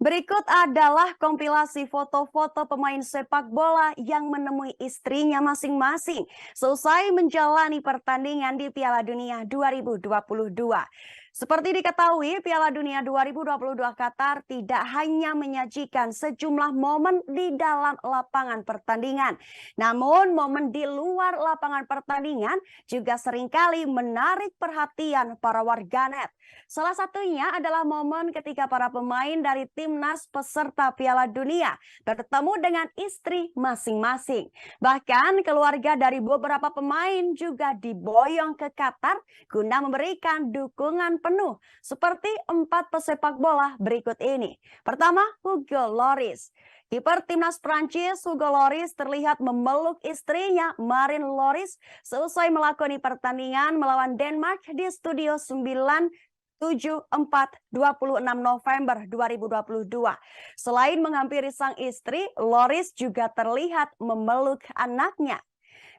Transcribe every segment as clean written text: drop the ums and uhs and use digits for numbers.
Berikut adalah kompilasi foto-foto pemain sepak bola yang menemui istrinya masing-masing selesai menjalani pertandingan di Piala Dunia 2022. Seperti diketahui, Piala Dunia 2022 Qatar tidak hanya menyajikan sejumlah momen di dalam lapangan pertandingan, namun momen di luar lapangan pertandingan juga seringkali menarik perhatian para warganet. Salah satunya adalah momen ketika para pemain dari timnas peserta Piala Dunia bertemu dengan istri masing-masing. Bahkan keluarga dari beberapa pemain juga diboyong ke Qatar guna memberikan dukungan penuh seperti 4 pesepak bola berikut ini. Pertama, Hugo Lloris. Kiper timnas Prancis Hugo Lloris terlihat memeluk istrinya Marine Lloris selesai melakoni pertandingan melawan Denmark di Studio 9 26 November 2022. Selain menghampiri sang istri, Lloris juga terlihat memeluk anaknya.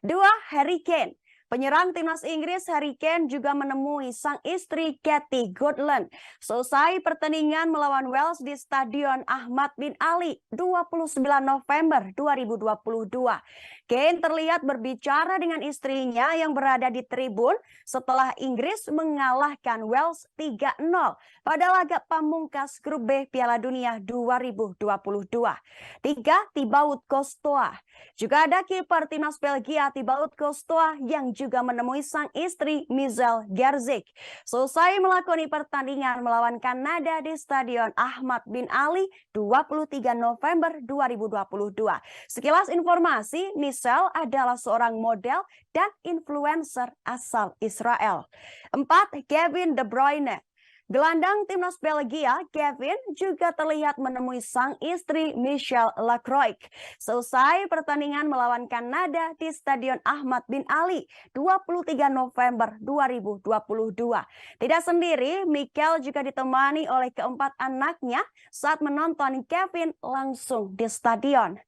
Dua, Harry Kane. Penyerang timnas Inggris Harry Kane juga menemui sang istri Katie Goodland selesai pertandingan melawan Wales di Stadion Ahmad bin Ali 29 November 2022. Kane terlihat berbicara dengan istrinya yang berada di tribun setelah Inggris mengalahkan Wales 3-0 pada laga pamungkas grup B Piala Dunia 2022. Tiga, Thibaut Courtois. Juga ada kiper timnas Belgia Thibaut Courtois yang juga menemui sang istri Michelle Gerzik. Selesai melakoni pertandingan melawan Kanada di Stadion Ahmad bin Ali 23 November 2022. Sekilas informasi, Michelle adalah seorang model dan influencer asal Israel. 4. Kevin De Bruyne. Gelandang timnas Belgia, Kevin, juga terlihat menemui sang istri Michelle Lacroix. Selesai pertandingan melawan Kanada di Stadion Ahmad bin Ali 23 November 2022. Tidak sendiri, Michelle juga ditemani oleh keempat anaknya saat menonton Kevin langsung di stadion.